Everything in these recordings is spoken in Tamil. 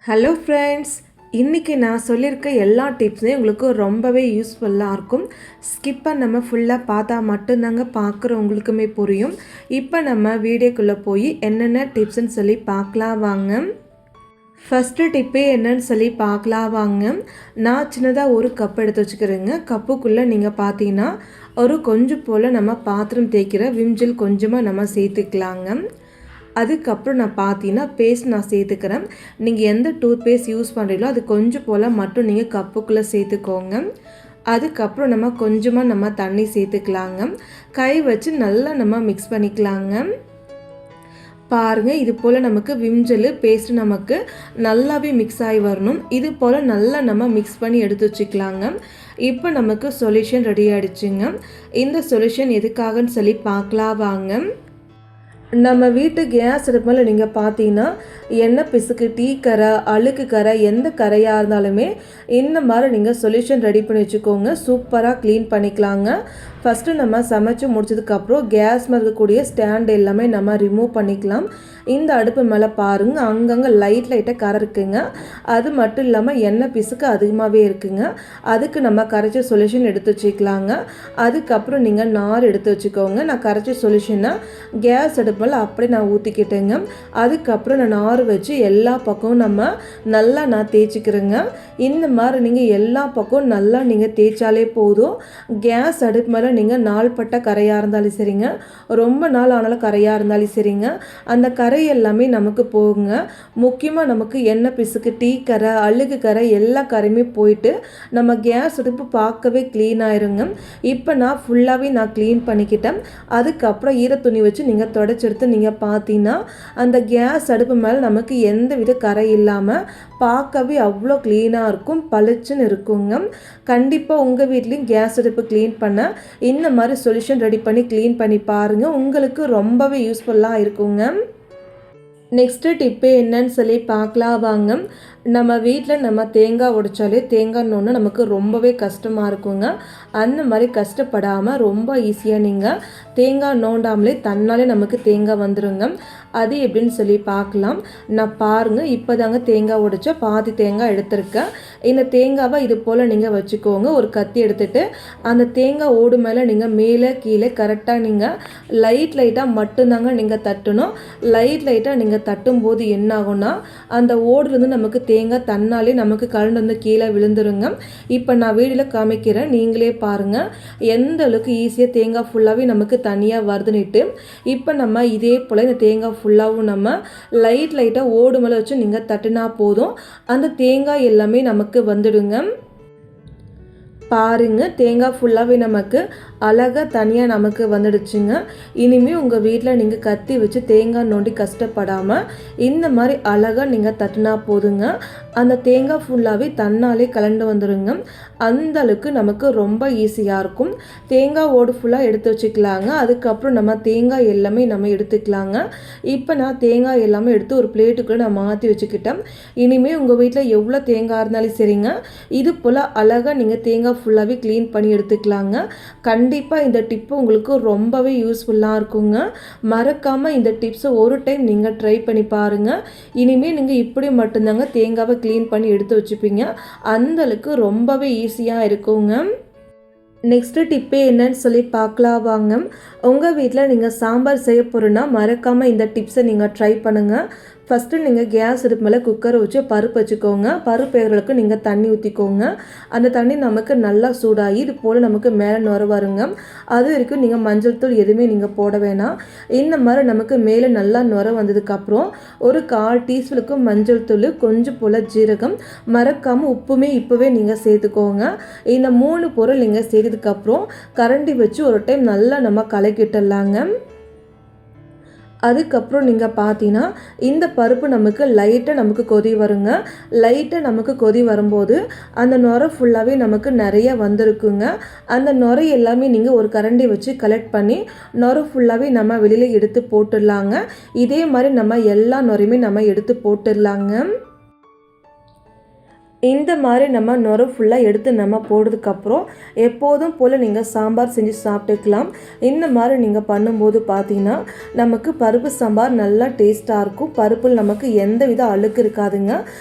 ஹலோ ஃப்ரெண்ட்ஸ், இன்றைக்கி நான் சொல்லியிருக்க எல்லா டிப்ஸுமே உங்களுக்கு ரொம்பவே யூஸ்ஃபுல்லாக இருக்கும். ஸ்கிப் பண்ணாமல் ஃபுல்லாக பார்த்தா மட்டும்தாங்க பார்க்குறவங்களுக்குமே புரியும். இப்போ நம்ம வீடியோக்குள்ளே போய் என்னென்ன டிப்ஸ்ன்னு சொல்லி பார்க்கலாம் வாங்க. ஃபஸ்ட்டு டிப்பே என்னன்னு சொல்லி பார்க்கலாம் வாங்க. நான் சின்னதாக ஒரு கப் எடுத்து வச்சுக்கிறேங்க. கப்புக்குள்ளே நீங்கள் பார்த்தீங்கன்னா ஒரு கொஞ்சம் போல் நம்ம பாத்திரம் தேய்க்கிற விம் கொஞ்சமாக நம்ம சேர்த்துக்கலாங்க. அதுக்கப்புறம் நான் பார்த்தீங்கன்னா பேஸ்ட் நான் சேர்த்துக்கிறேன். நீங்கள் எந்த டூத் பேஸ்ட் யூஸ் பண்ணுறீங்களோ அது கொஞ்சம் போல் மட்டும் நீங்கள் கப்புக்குள்ளே சேர்த்துக்கோங்க. அதுக்கப்புறம் நம்ம கொஞ்சமாக தண்ணி சேர்த்துக்கலாங்க. கை வச்சு நல்லா நம்ம மிக்ஸ் பண்ணிக்கலாங்க. பாருங்கள், இது போல் நமக்கு விம்ஜெல்லு பேஸ்ட்டு நமக்கு நல்லாவே மிக்ஸ் ஆகி வரணும். இது போல் நல்லா நம்ம மிக்ஸ் பண்ணி எடுத்து வச்சுக்கலாங்க. இப்போ நமக்கு சொல்யூஷன் ரெடி ஆகிடுச்சுங்க. இந்த சொல்யூஷன் எதுக்காகன்னு சொல்லி பார்க்கலாம் வாங்க. நம்ம வீட்டு கேஸ் அடுப்பில் நீங்கள் பார்த்தீங்கன்னா எண்ணெய் பிசுக்கு, டீ கரை, அழுக்கு கரை, எந்த கரையாக இருந்தாலுமே இந்த மாதிரி நீங்கள் சொல்யூஷன் ரெடி பண்ணி வச்சுக்கோங்க. சூப்பராக க்ளீன் பண்ணிக்கலாங்க. ஃபஸ்ட்டு நம்ம சமைச்சு முடிச்சதுக்கப்புறம் கேஸ் மேலே இருக்கக்கூடிய ஸ்டாண்ட் எல்லாமே நம்ம ரிமூவ் பண்ணிக்கலாம். இந்த அடுப்பு மேலே பாருங்கள், அங்கங்கே லைட்டாக கரை இருக்குங்க. அது மட்டும் இல்லாமல் எண்ணெய் பிசுக்கு அதிகமாகவே இருக்குங்க. அதுக்கு நம்ம கரைச்ச சொல்யூஷன் எடுத்து வச்சுக்கலாங்க. அதுக்கப்புறம் நீங்கள் நார் எடுத்து வச்சுக்கோங்க. நான் கரைச்ச சொல்யூஷனை கேஸ் அடுப்பில் அப்படியே நான் ஊற்றிக்கிட்டேங்க. அதுக்கப்புறம் நான் நார் வச்சு எல்லா பக்கமும் நம்ம நல்லா நான் தேய்ச்சிக்கிறேங்க. இந்த மாதிரி நீங்கள் எல்லா பக்கமும் நல்லா நீங்கள் தேய்ச்சாலே போதும். கேஸ் அடுப்பு மேலே நீங்கள் நாள்பட்ட கரையாக இருந்தாலும் சரிங்க, ரொம்ப நாள் ஆனாலும் கரையாக இருந்தாலும் சரிங்க, அந்த கரை எல்லாமே நமக்கு போகுங்க. முக்கியமாக நமக்கு எண்ணெய் பிசுக்கு, டீ கரை, அழுகு கரை எல்லா கரையுமே போயிட்டு நம்ம கேஸ் அடுப்பு பார்க்கவே க்ளீன் ஆயிருங்க. இப்போ நான் ஃபுல்லாகவே நான் க்ளீன் பண்ணிக்கிட்டேன். அதுக்கப்புறம் ஈரத்துணி வச்சு நீங்கள் தொடச்செடுத்து நீங்கள் பார்த்தீங்கன்னா அந்த கேஸ் அடுப்பு மேலே நமக்கு எந்த வித கரை இல்லாமல் பார்க்கவே அவ்வளோ க்ளீனாக இருக்கும், பளிச்சுன்னு இருக்குங்க. கண்டிப்பாக உங்கள் வீட்லேயும் கேஸ் அடுப்பு க்ளீன் பண்ண இந்த மாதிரி சொல்யூஷன் ரெடி பண்ணி க்ளீன் பண்ணி பாருங்கள். உங்களுக்கு ரொம்பவே யூஸ்ஃபுல்லாக இருக்குங்க. நெக்ஸ்ட்டு டிப்பு என்னன்னு சொல்லி பார்க்கலாம் வாங்க. நம்ம வீட்டில் நம்ம தேங்காய் உடைச்சாலே தேங்காய் நோன்னு நமக்கு ரொம்பவே கஷ்டமாக இருக்குங்க. அந்த மாதிரி கஷ்டப்படாமல் ரொம்ப ஈஸியாக நீங்கள் தேங்காய் நோண்டாமலே தன்னாலே நமக்கு தேங்காய் வந்துடுங்க. அது எப்படின்னு சொல்லி பார்க்கலாம். நான் பாருங்கள், இப்போ தாங்க தேங்காய் உடைச்சா பாதி தேங்காய் எடுத்திருக்கேன். இந்த தேங்காவை இது போல் நீங்கள் வச்சுக்கோங்க. ஒரு கத்தி எடுத்துகிட்டு அந்த தேங்காய் ஓடு மேலே நீங்கள் மேலே கீழே கரெக்டாக நீங்கள் லைட்டாக மட்டும்தாங்க நீங்கள் தட்டணும். லைட்டாக நீங்கள் தட்டும்போது என்ன ஆகும்னா அந்த ஓடுலேருந்து நமக்கு தேங்காய் தன்னாலே நமக்கு கலண்டு வந்து கீழே விழுந்துருங்க. இப்போ நான் வீடியோவில் காமிக்கிறேன், நீங்களே பாருங்கள் எந்த அளவுக்கு ஈஸியாக தேங்காய் ஃபுல்லாகவே நமக்கு தனியாக வருதுன்னுட்டு. இப்போ நம்ம இதே போல் இந்த தேங்காய் ஃபுல்லாகவும் நம்ம லைட்டாக ஓடு மேலே வச்சு நீங்கள் தட்டுனா போதும், அந்த தேங்காய் எல்லாமே நமக்கு வந்துடுங்க. பாருங்க, தேங்காய் ஃபுல்லாகவே நமக்கு அழகாக தனியாக நமக்கு வந்துடுச்சுங்க. இனிமேல் உங்கள் வீட்டில் நீங்கள் கத்தி வச்சு தேங்காய் நோண்டி கஷ்டப்படாமல் இந்த மாதிரி அழகாக நீங்கள் தட்டினா போதுங்க. அந்த தேங்காய் ஃபுல்லாகவே தன்னாலே கலண்டு வந்துடுங்க. அந்த அளவுக்கு நமக்கு ரொம்ப ஈஸியாக இருக்கும். தேங்காய் ஓடு ஃபுல்லாக எடுத்து வச்சுக்கலாங்க. அதுக்கப்புறம் நம்ம தேங்காய் எல்லாமே நம்ம எடுத்துக்கலாங்க. இப்போ நான் தேங்காய் எல்லாமே எடுத்து ஒரு பிளேட்டுக்குள்ளே நான் மாற்றி வச்சுக்கிட்டேன். இனிமேல் உங்கள் வீட்டில் எவ்வளோ தேங்காய் இருந்தாலும் சரிங்க, இது போல் அழகாக நீங்கள் தேங்காய் ஃபுல்லாகவே க்ளீன் பண்ணி எடுத்துக்கலாங்க. கண்டிப்பாக இந்த டிப்பு உங்களுக்கு ரொம்பவே யூஸ்ஃபுல்லாக இருக்குங்க. மறக்காமல் இந்த டிப்ஸை ஒரு டைம் நீங்கள் ட்ரை பண்ணி பாருங்கள். இனிமேல் நீங்கள் இப்படி மட்டும்தாங்க தேங்காவை க்ளீன் பண்ணி எடுத்து வச்சுப்பீங்க. அந்தளவுக்கு ரொம்பவே ஈஸியாக இருக்குங்க. நெக்ஸ்ட்டு டிப்பே என்னன்னு சொல்லி பார்க்கலாம் வாங்க. உங்கள் வீட்டில் நீங்கள் சாம்பார் செய்ய போகிறோன்னா மறக்காமல் இந்த டிப்ஸை நீங்கள் ட்ரை பண்ணுங்கள். ஃபஸ்ட்டு நீங்கள் கேஸ் அடுப்பு மேலே குக்கரை வச்சு பருப்பு வச்சுக்கோங்க. பருப்பு வேகிறதுக்கு நீங்கள் தண்ணி ஊற்றிக்கோங்க. அந்த தண்ணி நமக்கு நல்லா சூடாகி இது போல் நமக்கு மேலே நுர வருங்க. அது வரைக்கும் நீங்கள் மஞ்சள் தூள் எதுவுமே நீங்கள் போட வேணாம். இந்த மாதிரி நமக்கு மேலே நல்லா நுர வந்ததுக்கப்புறம் ஒரு 1/4 டீஸ்பூனுக்கு மஞ்சள் தூள், கொஞ்சம் போல் ஜீரகம், மறக்காமல் உப்புமே இப்போவே நீங்கள் சேர்த்துக்கோங்க. இந்த 3 பொருள் நீங்கள் சேர்த்ததுக்கப்புறம் கரண்டி வச்சு ஒரு டைம் நல்லா நம்ம கலக்கிட்டுடலாங்க. அதுக்கப்புறம் நீங்கள் பார்த்தீங்கன்னா இந்த பருப்பு நமக்கு லைட்டாக நமக்கு கொதி வருங்க. லைட்டாக நமக்கு கொதி வரும்போது அந்த நுரை ஃபுல்லாகவே நமக்கு நிறைய வந்திருக்குங்க. அந்த நுரை எல்லாமே நீங்கள் ஒரு கரண்டி வச்சு கலெக்ட் பண்ணி நுரை ஃபுல்லாகவே நம்ம வெளியில் எடுத்து போட்டுடலாங்க. இதே மாதிரி நம்ம எல்லா நுரையுமே நம்ம எடுத்து போட்டுடலாங்க. இந்த மாதிரி நம்ம நுரை ஃபுல்லாக எடுத்து நம்ம போடுறதுக்கப்புறம் எப்போதும் போல் நீங்கள் சாம்பார் செஞ்சு சாப்பிட்டுக்கலாம். இந்த மாதிரி நீங்கள் பண்ணும்போது பார்த்தீங்கன்னா நமக்கு பருப்பு சாம்பார் நல்லா டேஸ்ட்டாக இருக்கும். பருப்பில் நமக்கு எந்த வித அழுக்கு இருக்காதுங்க.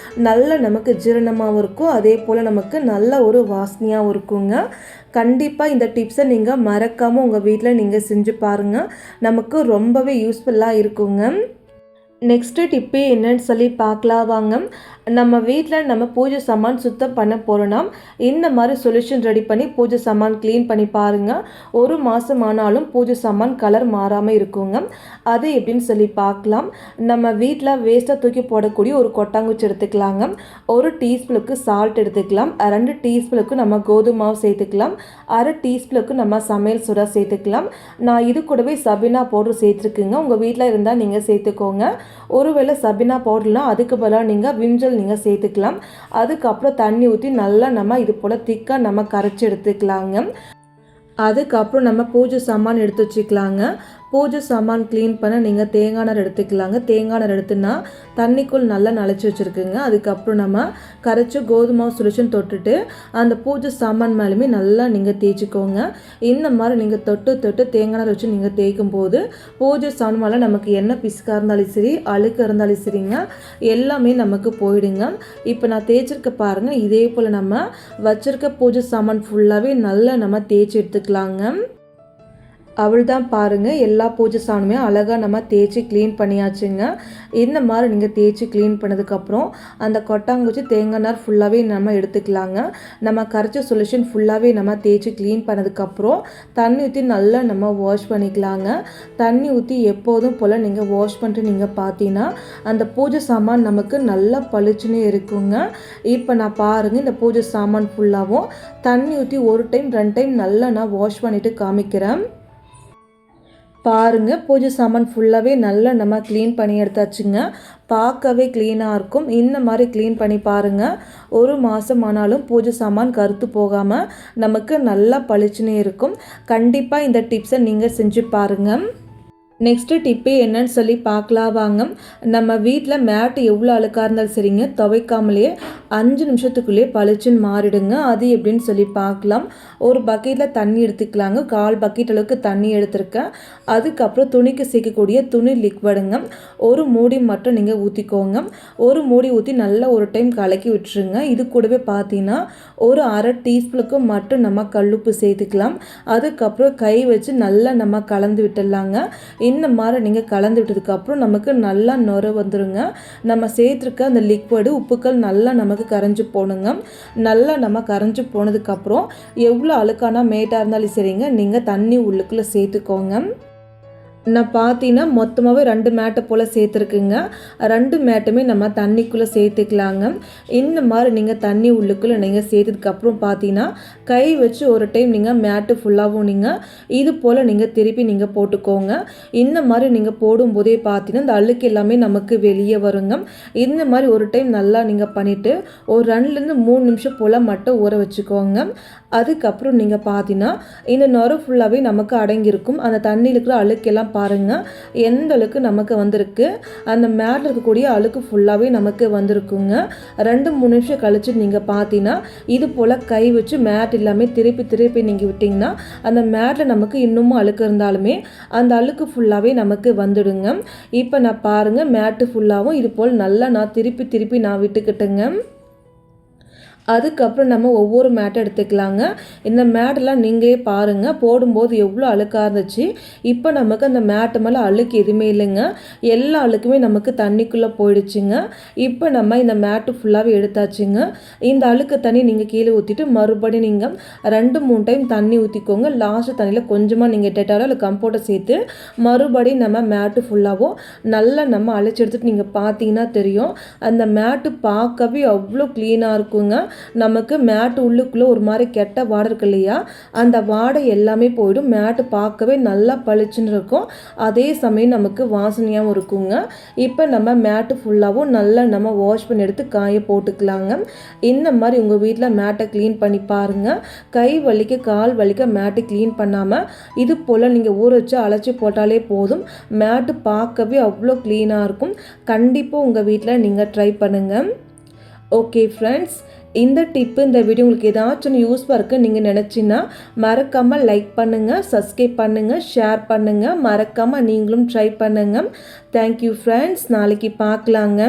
நல்ல நமக்கு ஜீரணமாகவும் இருக்கும். அதே போல் நமக்கு நல்ல ஒரு வாசனையாகவும் இருக்குங்க. கண்டிப்பாக இந்த டிப்ஸை நீங்கள் மறக்காமல் உங்கள் வீட்டில் நீங்கள் செஞ்சு பாருங்கள். நமக்கு ரொம்பவே யூஸ்ஃபுல்லாக இருக்குங்க. நெக்ஸ்ட்டு டிப்பு என்னன்னு சொல்லி பார்க்கலாம் வாங்க. நம்ம வீட்டில் நம்ம பூஜை சாமான் சுத்தம் பண்ண போகிறோன்னா இந்த மாதிரி சொல்யூஷன் ரெடி பண்ணி பூஜை சாமான் க்ளீன் பண்ணி பாருங்கள். ஒரு மாதம் ஆனாலும் பூஜை சாமான் கலர் மாறாமல் இருக்குங்க. அது எப்படின்னு சொல்லி பார்க்கலாம். நம்ம வீட்டில் வேஸ்ட்டாக தூக்கி போடக்கூடிய ஒரு கொட்டாங்குச்சி எடுத்துக்கலாங்க. 1 டீஸ்பூனுக்கு சால்ட் எடுத்துக்கலாம். 2 டீஸ்பூனுக்கு நம்ம கோதுமை மாவு சேர்த்துக்கலாம். 1/2 டீஸ்பூனுக்கு நம்ம சமையல் சோடா சேர்த்துக்கலாம். நான் இது கூடவே சபினா பவுடர் சேர்த்துருக்குங்க. உங்கள் வீட்டில் இருந்தால் நீங்கள் சேர்த்துக்கோங்க. ஒருவேளை சபினா பவுடர்லாம் அதுக்கு பதிலாக நீங்கள் விஞ்சல் நீங்கள் சேர்த்துக்கலாம். அதுக்கப்புறம் தண்ணி ஊற்றி நல்லா நம்ம இது போல் திக்காக நம்ம கரைச்சி எடுத்துக்கலாங்க. அதுக்கப்புறம் நம்ம பூஜை சாமான் எடுத்து வச்சுக்கலாங்க. பூஜை சாமான் க்ளீன் பண்ண நீங்கள் தேங்காய் நார் எடுத்துக்கலாங்க. தேங்காய் நார் எடுத்துன்னா தண்ணிக்குள் நல்லா நனைச்சி வச்சுருக்குங்க. அதுக்கப்புறம் நம்ம கரைச்சி கோதுமை சொல்யூஷன் தொட்டுட்டு அந்த பூஜை சாமான் மேலுமே நல்லா நீங்கள் தேய்ச்சிக்கோங்க. இந்த மாதிரி நீங்கள் தொட்டு தேங்காய் நார் வச்சு நீங்கள் தேய்க்கும் போது பூஜை சாமானில் நமக்கு என்ன பிசுக்காக இருந்தாலும் சரி, அழுக்கு இருந்தாலும் சரிங்க, எல்லாமே நமக்கு போயிடுங்க. இப்போ நான் தேய்ச்சிருக்க பாருங்கள். இதே போல் நம்ம வச்சுருக்க பூஜை சாமான் ஃபுல்லாகவே நல்லா நம்ம தேய்ச்சி எடுத்துக்கலாங்க. அவள் தான் பாருங்கள், எல்லா பூஜை சாமானுமே அழகாக நம்ம தேய்ச்சி க்ளீன் பண்ணியாச்சுங்க. இந்த மாதிரி நீங்கள் தேய்ச்சி க்ளீன் பண்ணதுக்கப்புறம் அந்த கொட்டாங்குச்சி தேங்காய் நார் ஃபுல்லாகவே நம்ம எடுத்துக்கலாங்க. நம்ம கரைச்ச சொல்யூஷன் ஃபுல்லாகவே நம்ம தேய்ச்சி க்ளீன் பண்ணதுக்கப்புறம் தண்ணி ஊற்றி நல்லா நம்ம வாஷ் பண்ணிக்கலாங்க. தண்ணி ஊற்றி எப்போதும் போல் நீங்கள் வாஷ் பண்ணிட்டு நீங்கள் பார்த்தீங்கன்னா அந்த பூஜை சாமான் நமக்கு நல்லா பளிச்சுன்னு இருக்குங்க. இப்போ நான் பாருங்கள், இந்த பூஜை சாமான் ஃபுல்லாகவும் தண்ணி ஊற்றி 1 டைம் 2 டைம் நல்லா நான் வாஷ் பண்ணிவிட்டு காமிக்கிறேன். பாருங்கள், பூஜை சாமான் ஃபுல்லாகவே நல்லா நம்ம க்ளீன் பண்ணி எடுத்தாச்சுங்க. பார்க்கவே க்ளீனாக இருக்கும். இந்த மாதிரி க்ளீன் பண்ணி பாருங்கள். ஒரு மாதம் ஆனாலும் பூஜை சாமான் கருத்து போகாமல் நமக்கு நல்லா பளிச்சுன்னு இருக்கும். கண்டிப்பாக இந்த டிப்ஸை நீங்கள் செஞ்சு பாருங்கள். நெக்ஸ்ட்டு டிப்பு என்னன்னு சொல்லி பார்க்கலாம் வாங்க. நம்ம வீட்டில் மேட்டு எவ்வளோ அழுக்காக இருந்தாலும் சரிங்க, துவைக்காமலே 5 நிமிஷத்துக்குள்ளேயே பளிச்சுன்னு மாறிடுங்க. அது எப்படின்னு சொல்லி பார்க்கலாம். ஒரு பக்கெட்டில் தண்ணி எடுத்துக்கலாங்க. 1/4 பக்கெட் அளவுக்கு தண்ணி எடுத்துருக்கேன். அதுக்கப்புறம் துணிக்கு சேர்க்கக்கூடிய துணி லிக்விடுங்க. ஒரு மூடி மட்டும் நீங்கள் ஊற்றிக்கோங்க. ஒரு மூடி ஊற்றி நல்லா ஒரு டைம் கலக்கி விட்டுருங்க. இது கூடவே பார்த்தீங்கன்னா ஒரு 1/2 டீஸ்பூனுக்கு மட்டும் நம்ம கல்லுப்பு சேர்த்துக்கலாம். அதுக்கப்புறம் கை வச்சு நல்லா நம்ம கலந்து விட்டுடலாங்க. இந்த மாதிரி நீங்கள் கலந்து விட்டதுக்கப்புறம் நமக்கு நல்லா நுரை வந்துடுங்க. நம்ம சேர்த்துருக்க அந்த லிக்விடு உப்புக்கள் நல்லா நமக்கு கரைஞ்சி போகணுங்க. நல்லா நம்ம கரைஞ்சி போனதுக்கப்புறம் எவ்வளோ அழுக்கான மேட்டாக இருந்தாலும் சரிங்க, நீங்கள் தண்ணி உள்ளுக்குள்ளே சேர்த்துக்கோங்க. நான் பார்த்தீங்கன்னா மொத்தமாகவே 2 மேட்டை போல் சேர்த்துருக்குங்க. 2 மேட்டுமே நம்ம தண்ணிக்குள்ளே சேர்த்துக்கலாங்க. இந்த மாதிரி நீங்கள் தண்ணி உள்ளுக்குள்ளே நீங்கள் சேர்த்ததுக்கப்புறம் பார்த்தீங்கன்னா கை வச்சு ஒரு டைம் நீங்கள் மேட்டு ஃபுல்லாகவும் நீங்கள் இது போல் நீங்கள் திருப்பி நீங்கள் போட்டுக்கோங்க. இந்த மாதிரி நீங்கள் போடும்போதே பார்த்தீங்கன்னா இந்த அழுக்கு எல்லாமே நமக்கு வெளியே வருங்க. இந்த மாதிரி ஒரு டைம் நல்லா நீங்கள் பண்ணிவிட்டு ஒரு 2லேருந்து 3 நிமிஷம் போல் மட்டும் ஊற வச்சுக்கோங்க. அதுக்கப்புறம் நீங்கள் பார்த்தீங்கன்னா இந்த நுரை ஃபுல்லாகவே நமக்கு அடங்கியிருக்கும். அந்த தண்ணியில் இருக்கிற அழுக்கெல்லாம் பாருங்கள் எந்த அளவுக்கு நமக்கு வந்திருக்கு. அந்த மேலே இருக்கக்கூடிய அழுக்கு ஃபுல்லாகவே நமக்கு வந்திருக்குங்க. 2-3 நிமிஷம் கழிச்சு நீங்கள் பார்த்தீங்கன்னா இது போல் கை வச்சு மேட் எல்லாமே திருப்பி நீங்கள் விட்டிங்கன்னா அந்த மேட்டில் நமக்கு இன்னமும் அழுக்கு இருந்தாலுமே அந்த அழுக்கு ஃபுல்லாகவே நமக்கு வந்துடுங்க. இப்போ நான் பாருங்கள் மேட்டு ஃபுல்லாகவும் இது போல் நல்லா நான் திருப்பி நான் விட்டுக்கிட்டேங்க. அதுக்கப்புறம் நம்ம ஒவ்வொரு மேட்டை எடுத்துக்கலாங்க. இந்த மேட்டெல்லாம் நீங்களே பாருங்கள், போடும்போது எவ்வளோ அழுக்காக இருந்துச்சு. இப்போ நமக்கு அந்த மேட்டு மேலே அழுக்கு எதுவுமே இல்லைங்க. எல்லா அழுக்குமே நமக்கு தண்ணிக்குள்ளே போயிடுச்சுங்க. இப்போ நம்ம இந்த மேட்டு ஃபுல்லாகவே எடுத்தாச்சுங்க. இந்த அழுக்கு தண்ணி நீங்கள் கீழே ஊற்றிட்டு மறுபடியும் நீங்கள் 2-3 டைம் தண்ணி ஊற்றிக்கோங்க. லாஸ்ட்டு தண்ணியில் கொஞ்சமாக நீங்கள் டெட்டாலோ இல்லை கம்போர்ட்டை சேர்த்து மறுபடியும் நம்ம மேட்டு ஃபுல்லாகவும் நல்லா நம்ம அழைச்சி எடுத்துகிட்டு நீங்கள் பார்த்தீங்கன்னா தெரியும். அந்த மேட்டு பார்க்கவே அவ்வளோ க்ளீனாக இருக்குங்க. நமக்கு மேட்டு உள்ளுக்குள்ளே ஒரு மாதிரி கெட்ட வாடை இருக்கு இல்லையா, அந்த வாடை எல்லாமே போயிடும். மேட்டு பார்க்கவே நல்லா பளிச்சுன்னு இருக்கும். அதே சமயம் நமக்கு வாசனையாகவும் இருக்குங்க. இப்போ நம்ம மேட்டு ஃபுல்லாகவும் நல்லா நம்ம வாஷ் பண்ணி எடுத்து காய போட்டுக்கலாங்க. இந்த மாதிரி உங்கள் வீட்டில் மேட்டை க்ளீன் பண்ணி பாருங்கள். கை வலிக்க கால் வலிக்க மேட்டு க்ளீன் பண்ணாமல் இது போல் நீங்கள் ஊற வச்சு அழைச்சி போட்டாலே போதும். மேட்டு பார்க்கவே அவ்வளோ க்ளீனாக இருக்கும். கண்டிப்பாக உங்கள் வீட்டில் நீங்கள் ட்ரை பண்ணுங்கள். ஓகே ஃப்ரெண்ட்ஸ், இந்த டிப்பு இந்த வீடியோ உங்களுக்கு ஏதாச்சும் யூஸ்ஃபுல்லாக இருக்குது நீங்கள் நினச்சின்னா மறக்காமல் லைக் பண்ணுங்கள், சப்ஸ்கிரைப் பண்ணுங்கள், ஷேர் பண்ணுங்கள். மறக்காமல் நீங்களும் ட்ரை பண்ணுங்கள். Thank you friends. நாளைக்கு பார்க்கலாங்க.